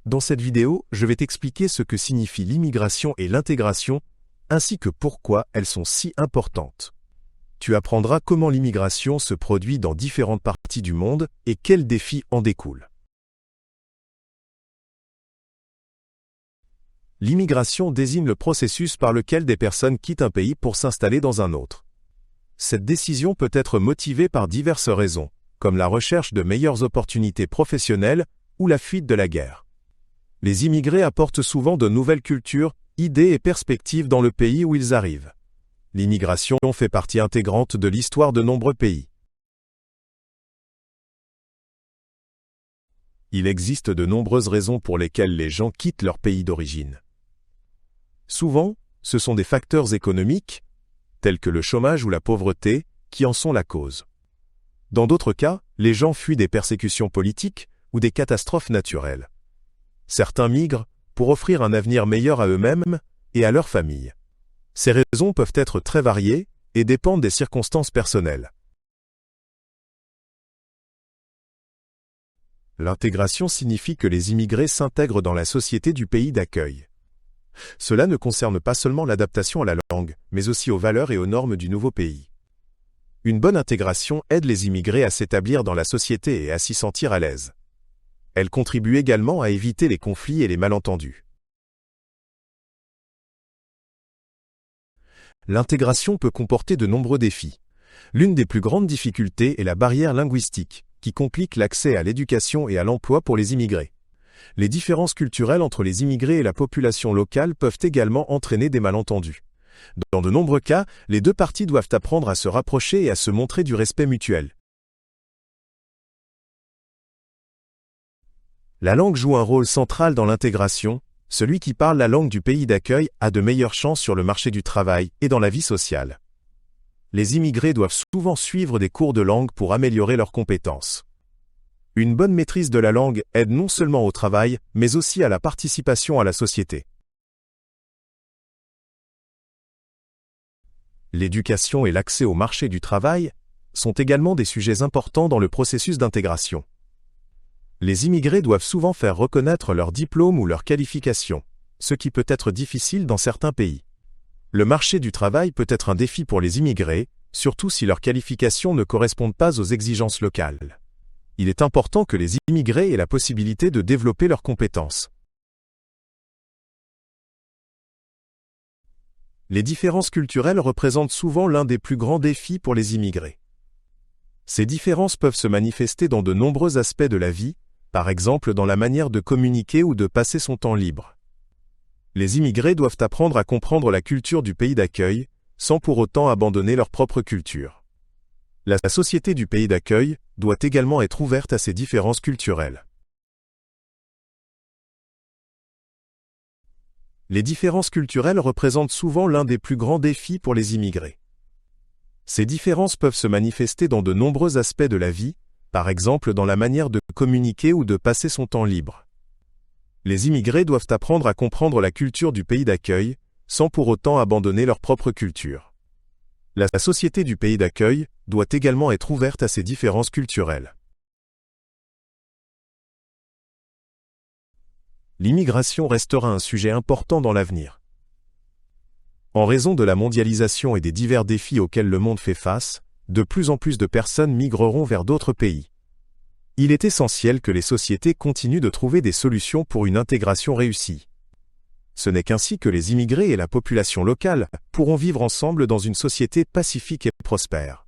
Dans cette vidéo, je vais t'expliquer ce que signifie l'immigration et l'intégration, ainsi que pourquoi elles sont si importantes. Tu apprendras comment l'immigration se produit dans différentes parties du monde et quels défis en découlent. L'immigration désigne le processus par lequel des personnes quittent un pays pour s'installer dans un autre. Cette décision peut être motivée par diverses raisons, comme la recherche de meilleures opportunités professionnelles ou la fuite de la guerre. Les immigrés apportent souvent de nouvelles cultures, idées et perspectives dans le pays où ils arrivent. L'immigration fait partie intégrante de l'histoire de nombreux pays. Il existe de nombreuses raisons pour lesquelles les gens quittent leur pays d'origine. Souvent, ce sont des facteurs économiques, tels que le chômage ou la pauvreté, qui en sont la cause. Dans d'autres cas, les gens fuient des persécutions politiques ou des catastrophes naturelles. Certains migrent pour offrir un avenir meilleur à eux-mêmes et à leur famille. Ces raisons peuvent être très variées et dépendent des circonstances personnelles. L'intégration signifie que les immigrés s'intègrent dans la société du pays d'accueil. Cela ne concerne pas seulement l'adaptation à la langue, mais aussi aux valeurs et aux normes du nouveau pays. Une bonne intégration aide les immigrés à s'établir dans la société et à s'y sentir à l'aise. Elle contribue également à éviter les conflits et les malentendus. L'intégration peut comporter de nombreux défis. L'une des plus grandes difficultés est la barrière linguistique, qui complique l'accès à l'éducation et à l'emploi pour les immigrés. Les différences culturelles entre les immigrés et la population locale peuvent également entraîner des malentendus. Dans de nombreux cas, les deux parties doivent apprendre à se rapprocher et à se montrer du respect mutuel. La langue joue un rôle central dans l'intégration. Celui qui parle la langue du pays d'accueil a de meilleures chances sur le marché du travail et dans la vie sociale. Les immigrés doivent souvent suivre des cours de langue pour améliorer leurs compétences. Une bonne maîtrise de la langue aide non seulement au travail, mais aussi à la participation à la société. L'éducation et l'accès au marché du travail sont également des sujets importants dans le processus d'intégration. Les immigrés doivent souvent faire reconnaître leur diplôme ou leur qualification, ce qui peut être difficile dans certains pays. Le marché du travail peut être un défi pour les immigrés, surtout si leurs qualifications ne correspondent pas aux exigences locales. Il est important que les immigrés aient la possibilité de développer leurs compétences. Les différences culturelles représentent souvent l'un des plus grands défis pour les immigrés. Ces différences peuvent se manifester dans de nombreux aspects de la vie, par exemple dans la manière de communiquer ou de passer son temps libre. Les immigrés doivent apprendre à comprendre la culture du pays d'accueil, sans pour autant abandonner leur propre culture. La société du pays d'accueil doit également être ouverte à ces différences culturelles. Les différences culturelles représentent souvent l'un des plus grands défis pour les immigrés. Ces différences peuvent se manifester dans de nombreux aspects de la vie, par exemple dans la manière de communiquer ou de passer son temps libre. Les immigrés doivent apprendre à comprendre la culture du pays d'accueil, sans pour autant abandonner leur propre culture. La société du pays d'accueil doit également être ouverte à ces différences culturelles. L'immigration restera un sujet important dans l'avenir. En raison de la mondialisation et des divers défis auxquels le monde fait face, de plus en plus de personnes migreront vers d'autres pays. Il est essentiel que les sociétés continuent de trouver des solutions pour une intégration réussie. Ce n'est qu'ainsi que les immigrés et la population locale pourront vivre ensemble dans une société pacifique et prospère.